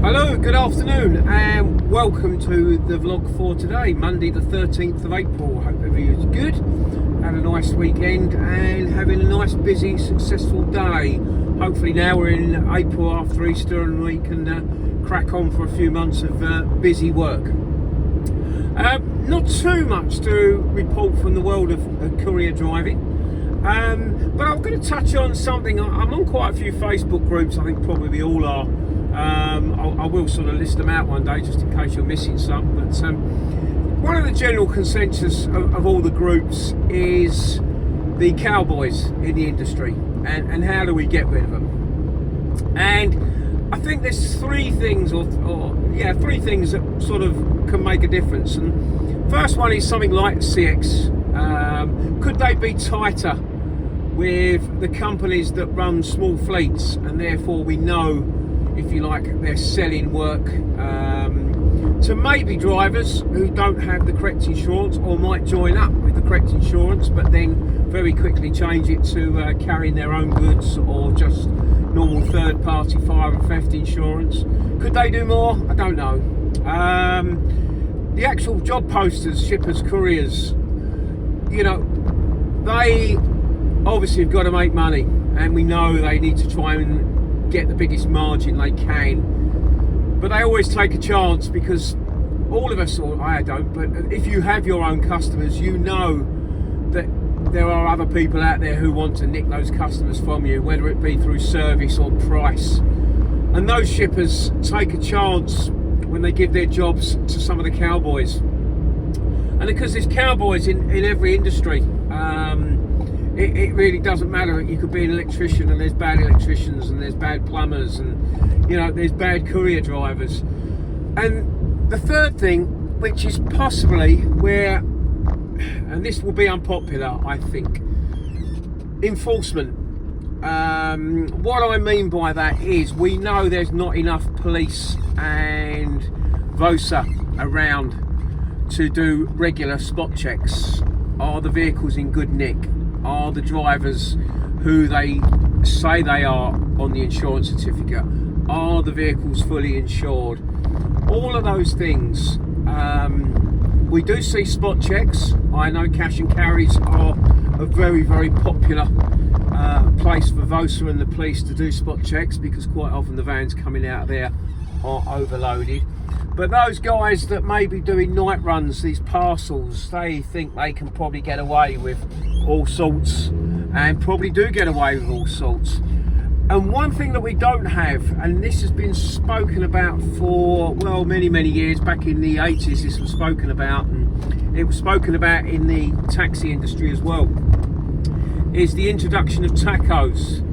Hello, good afternoon and welcome to the vlog for today, Monday the 13th of April. Hope everyone's good, had a nice weekend and having a nice busy successful day. Hopefully now we're in April after Easter and we can crack on for a few months of busy work. Not too much to report from the world of courier driving, but I'm going to touch on something. I'm on quite a few Facebook groups, I think probably we all are. I will sort of list them out one day just in case you're missing some, but one of the general consensus of all the groups is the cowboys in the industry and how do we get rid of them. And I think there's three things three things that sort of can make a difference. And first one is something like CX. Could they be tighter with the companies that run small fleets, and therefore we know, if you like, they're selling work to maybe drivers who don't have the correct insurance or might join up with the correct insurance but then very quickly change it to carrying their own goods or just normal third-party fire and theft insurance. Could they do more? I don't know. The actual job posters, shippers, couriers, you know, they obviously have got to make money, and we know they need to try and get the biggest margin they can, but they always take a chance because all of us, or I don't, but if you have your own customers, you know that there are other people out there who want to nick those customers from you, whether it be through service or price. And those shippers take a chance when they give their jobs to some of the cowboys. And because there's cowboys in every industry, it really doesn't matter. You could be an electrician and there's bad electricians, and there's bad plumbers, and you know, there's bad courier drivers. And the third thing, which is possibly where, and this will be unpopular, I think, enforcement. What I mean by that is we know there's not enough police and VOSA around to do regular spot checks. Are the vehicles in good nick? Are the drivers who they say they are on the insurance certificate? Are the vehicles fully insured? All of those things. We do see spot checks. I know cash and carries are a very, very popular place for VOSA and the police to do spot checks, because quite often the vans coming out of there are overloaded. But those guys that may be doing night runs, these parcels, they think they can probably get away with all sorts, and probably do get away with all sorts. And one thing that we don't have, and this has been spoken about for, well, many, many years, back in the 80s this was spoken about, and it was spoken about in the taxi industry as well, is the introduction of tachos.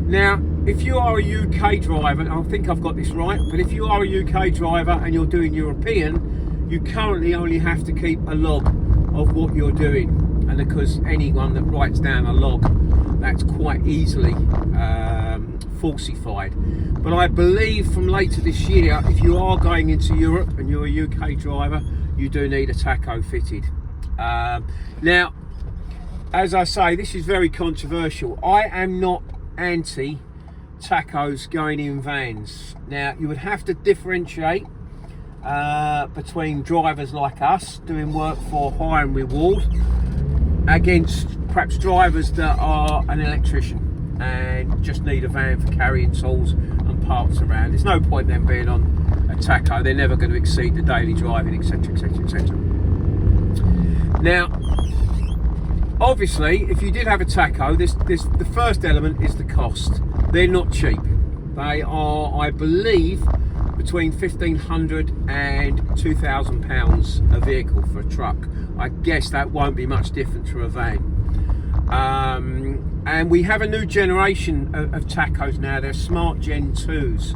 Now, if you are a UK driver, I think I've got this right, but if you are a UK driver and you're doing European, you currently only have to keep a log of what you're doing. And because anyone that writes down a log, that's quite easily falsified. But I believe from later this year, if you are going into Europe and you're a UK driver, you do need a tacho fitted. Now, as I say, this is very controversial. I am not anti tachos going in vans. Now, you would have to differentiate between drivers like us doing work for hire and reward against perhaps drivers that are an electrician and just need a van for carrying tools and parts around. There's no point them being on a tacho. They're never going to exceed the daily driving, etc, etc, etc. Now, obviously, if you did have a tacho, the first element is the cost. They're not cheap. They are, I believe, between £1,500 and £2,000 a vehicle for a truck. I guess that won't be much different to a van. And we have a new generation of tachos now. They're Smart Gen 2s.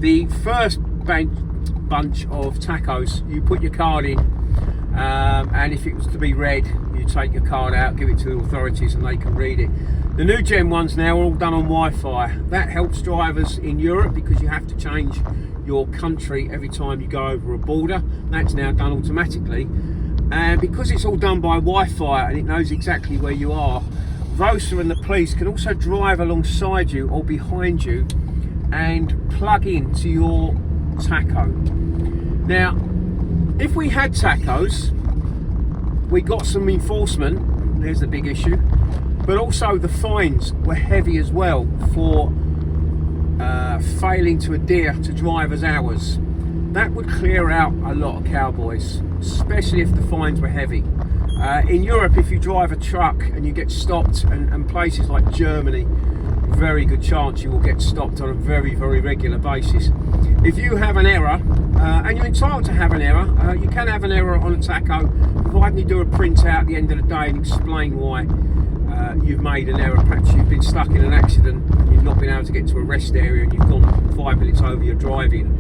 The first bunch of tachos, you put your card in, and if it was to be read, you take your card out, give it to the authorities, and they can read it. The new gen ones now are all done on Wi-Fi. That helps drivers in Europe because you have to change your country every time you go over a border. That's now done automatically. And because it's all done by Wi-Fi and it knows exactly where you are, VOSA and the police can also drive alongside you or behind you and plug into your tacho. Now, if we had tachos, we got some enforcement. There's the big issue, but also the fines were heavy as well for failing to adhere to driver's hours. That would clear out a lot of cowboys, especially if the fines were heavy. In Europe, if you drive a truck and you get stopped, and places like Germany, very good chance you will get stopped on a very, very regular basis. If you have an error, and you're entitled to have an error, you can have an error on a tacho, provided you do a printout at the end of the day and explain why you've made an error. Perhaps you've been stuck in an accident and you've not been able to get to a rest area and you've gone 5 minutes over your driving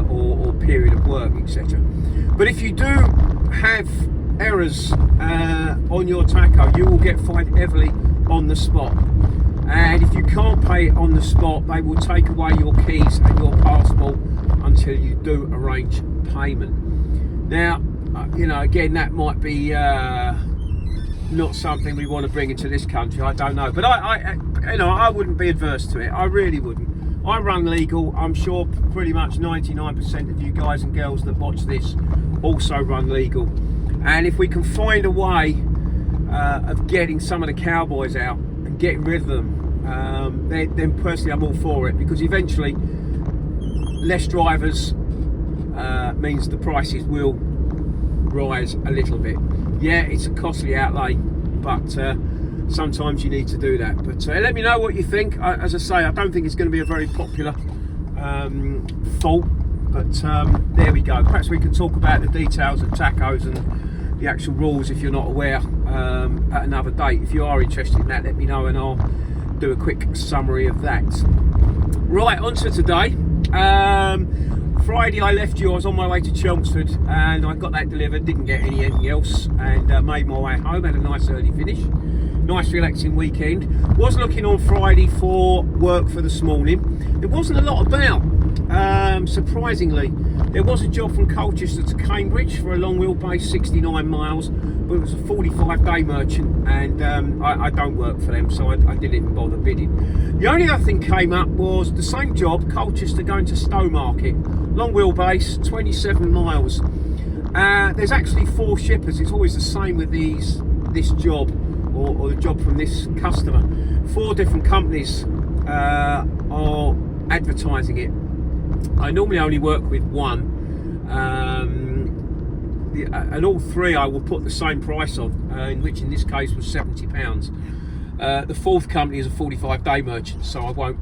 or period of work, etc. But if you do have errors on your tacho, you will get fined heavily on the spot. And if you can't pay it on the spot, they will take away your keys and your passport until you do arrange payment. Now, again, that might be not something we want to bring into this country. I don't know, but I wouldn't be adverse to it. I really wouldn't. I run legal. I'm sure pretty much 99% of you guys and girls that watch this also run legal. And if we can find a way of getting some of the cowboys out and getting rid of them, then personally I'm all for it, because eventually less drivers means the prices will rise a little bit. Yeah, it's a costly outlay, but sometimes you need to do that. But let me know what you think. As I say, I don't think it's going to be a very popular fault, but there we go. Perhaps we can talk about the details of tachos and the actual rules, if you're not aware, at another date. If you are interested in that, let me know and I'll do a quick summary of that. Right, on to today. Friday I left you, I was on my way to Chelmsford and I got that delivered, didn't get anything else, and made my way home, had a nice early finish. Nice relaxing weekend. Was looking on Friday for work for this morning. There wasn't a lot about, surprisingly. There was a job from Colchester to Cambridge for a long wheelbase, 69 miles, but it was a 45-day merchant, and I don't work for them, so I didn't even bother bidding. The only other thing came up was the same job, Colchester going to Stowmarket, long wheelbase, 27 miles. There's actually 4 shippers. It's always the same with this job, or the job from this customer. 4 different companies are advertising it. I normally only work with one, and all 3 I will put the same price on, which in this case was £70. The 4th company is a 45-day merchant, so I won't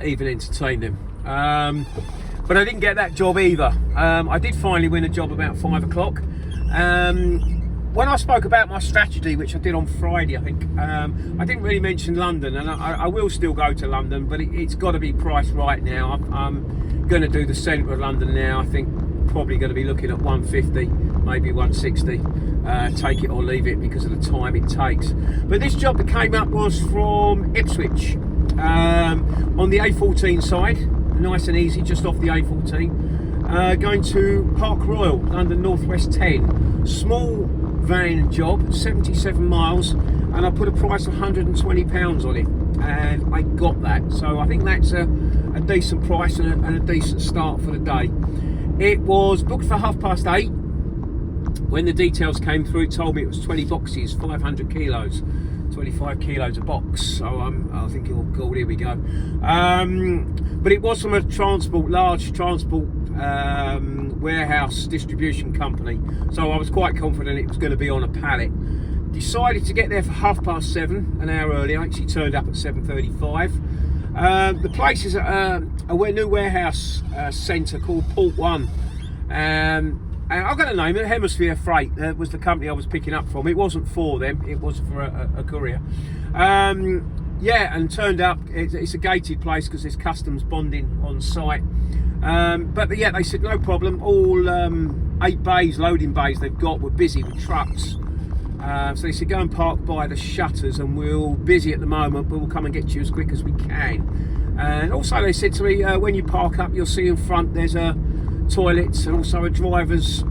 even entertain them. But I didn't get that job either. I did finally win a job about 5 o'clock. When I spoke about my strategy, which I did on Friday, I think, I didn't really mention London, and I will still go to London, but it's got to be priced right now. I'm going to do the centre of London now. I think probably going to be looking at 150, maybe 160. Take it or leave it because of the time it takes. But this job that came up was from Ipswich, on the A14 side, nice and easy, just off the A14. Going to Park Royal, London Northwest 10. Small van job, 77 miles, and I put a price of £120 on it, and I got that. So I think that's a decent price and a decent start for the day. It was booked for 8:30. When the details came through, it told me it was 20 boxes, 500 kilos, 25 kilos a box. So I think, oh god, here we go. But it was from a large transport warehouse distribution company, so I was quite confident it was going to be on a pallet. Decided to get there for 7:30, an hour early. I actually turned up at 7:35. The place is a new warehouse centre called Port One, and I've got a name, Hemisphere Freight was the company I was picking up from. It wasn't for them, it was for a courier. Yeah, and turned up, it's a gated place because there's customs bonding on site. But yeah, they said no problem. All 8 bays, loading bays they've got, were busy with trucks. So they said go and park by the shutters, and we're busy at the moment, but we'll come and get you as quick as we can. And also they said to me, when you park up, you'll see in front there's a toilets and also a driver's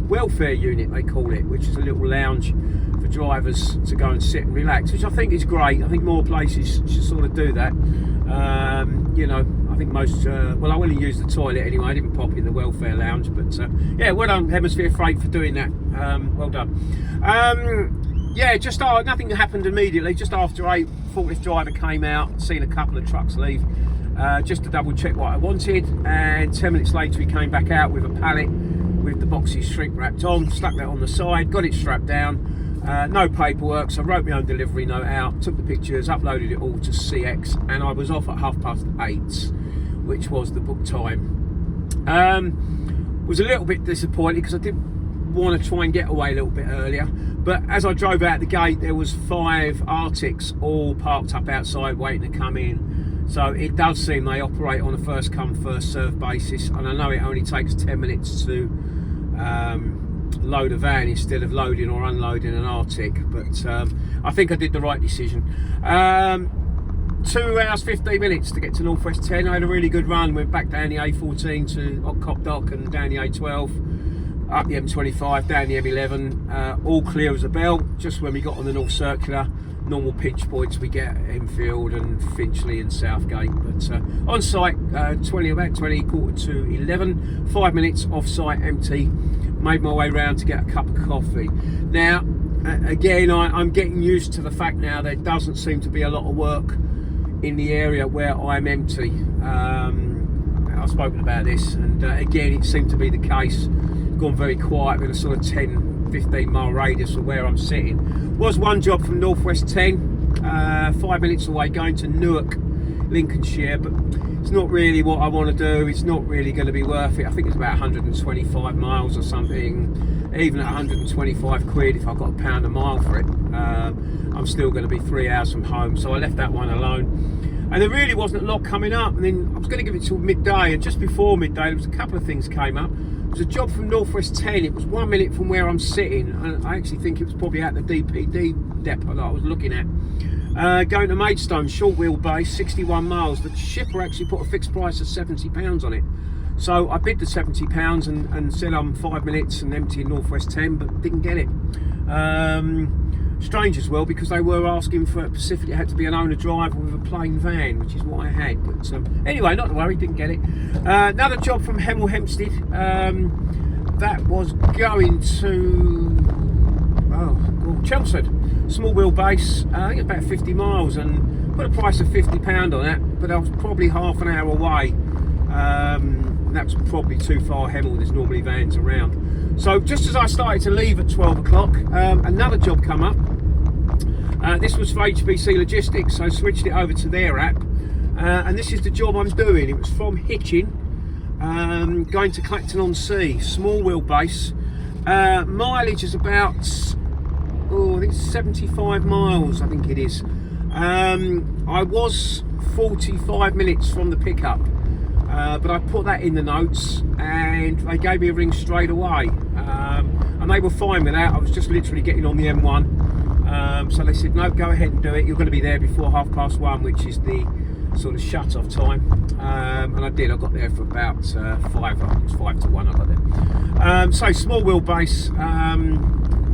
welfare unit, they call it, which is a little lounge for drivers to go and sit and relax, which I think is great. I think more places should sort of do that. You know, I think most, well, I only used the toilet anyway. I didn't pop in the welfare lounge, but yeah, well done Hemisphere Freight for doing that. Well done. Yeah, just nothing happened immediately. Just after 8, forklift driver came out, seen a couple of trucks leave, just to double check what I wanted, and 10 minutes later he came back out with a pallet with the boxes shrink wrapped on, stuck that on the side, got it strapped down. No paperwork, so I wrote my own delivery note out, took the pictures, uploaded it all to CX, and I was off at 8:30, which was the book time. Was a little bit disappointed because I did want to try and get away a little bit earlier, but as I drove out the gate there was 5 Arctics all parked up outside waiting to come in. So it does seem they operate on a first come first serve basis, and I know it only takes 10 minutes to load a van instead of loading or unloading an Arctic, but I think I did the right decision. 2 hours 15 minutes to get to Northwest 10. I had a really good run, went back down the A14 to Cop Dock and down the A12, up the M25, down the M11, all clear as a bell. Just when we got on the North Circular, normal pinch points we get at Enfield and Finchley and Southgate, but on site about 20, quarter to 11, 5 minutes off site empty. Made my way round to get a cup of coffee. Now again, I'm getting used to the fact now there doesn't seem to be a lot of work in the area where I'm empty. I've spoken about this, and again it seemed to be the case. Gone very quiet with a sort of 10-15 mile radius of where I'm sitting. Was one job from Northwest 10, 5 minutes away, going to Newark, Lincolnshire, but it's not really what I want to do. It's not really going to be worth it. I think it's about 125 miles or something. Even at 125 quid, if I've got £1 a mile for it, I'm still going to be 3 hours from home, so I left that one alone. And there really wasn't a lot coming up, and then I was going to give it till midday, and just before midday there was a couple of things came up. It was a job from Northwest 10. It was 1 minute from where I'm sitting, and I actually think it was probably at the DPD depot that I was looking at. Going to Maidstone, short wheelbase, 61 miles. The shipper actually put a fixed price of £70 on it. So I bid the £70 and said I'm 5 minutes and empty in Northwest 10, but didn't get it. Strange as well, because they were asking for specifically it had to be an owner driver with a plain van, which is what I had. But anyway, not to worry, didn't get it. Another job from Hemel Hempstead. That was going to Chelmsford. Small wheelbase, I think about 50 miles, and put a price of £50 on that, but I was probably half an hour away. That was probably too far Hemel, there's normally vans around. So just as I started to leave at 12 o'clock, another job come up. This was for HBC Logistics, so I switched it over to their app, and this is the job I'm doing. It was from Hitchin, going to Clacton-on-Sea, small wheelbase. Mileage is about, I think 75 miles, I think it is. I was 45 minutes from the pickup, but I put that in the notes and they gave me a ring straight away, and they were fine with that. I was just literally getting on the M1, so they said no, go ahead and do it, you're going to be there before 1:30, which is the sort of shut-off time, and I did. I got there for about 5, I think it was 5 to 1 I got there. So small wheelbase,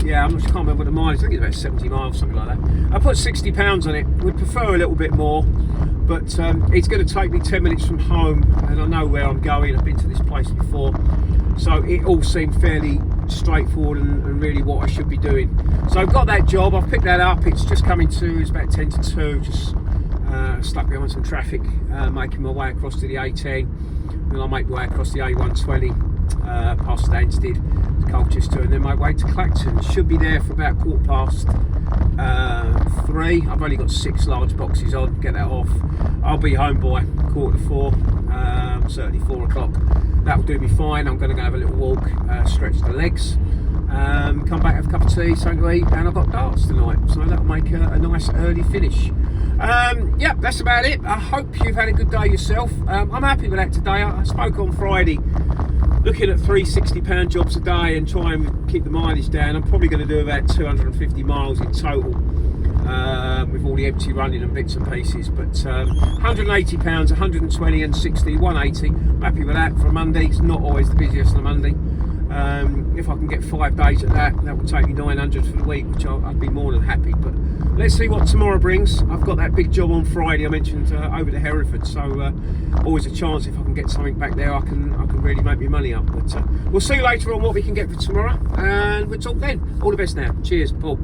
yeah, I can't remember what the mileage, I think it's about 70 miles, something like that. I put £60 on it. Would prefer a little bit more, but it's going to take me 10 minutes from home, and I know where I'm going. I've been to this place before, so it all seemed fairly straightforward and really what I should be doing. So I've got that job, I've picked that up. It's just coming to, it's about 10 to 2, just stuck behind some traffic, making my way across to the A10, then I'll make my way across the A120, past Stansted, Colchester, and then my way to Clacton. Should be there for about 3:15. I've only got 6 large boxes on, get that off. I'll be home by 3:45, certainly 4 o'clock. That'll do me fine. I'm going to go have a little walk, stretch the legs, come back, have a cup of tea, something to eat, and I've got darts tonight, so that'll make a nice early finish. Yeah, that's about it. I hope you've had a good day yourself. I'm happy with that today. I spoke on Friday, looking at £360 jobs a day and try and keep the mileage down. I'm probably going to do about 250 miles in total, with all the empty running and bits and pieces. But £180, 120 and 60, 180. I'm happy with that for a Monday. It's not always the busiest on a Monday. If I can get 5 days at that, that will take me 900 for the week, which I'd be more than happy. But let's see what tomorrow brings. I've got that big job on Friday I mentioned over to Hereford, so always a chance if I can get something back there I can really make my money up. But we'll see later on what we can get for tomorrow, and we'll talk then. All the best now. Cheers, Paul.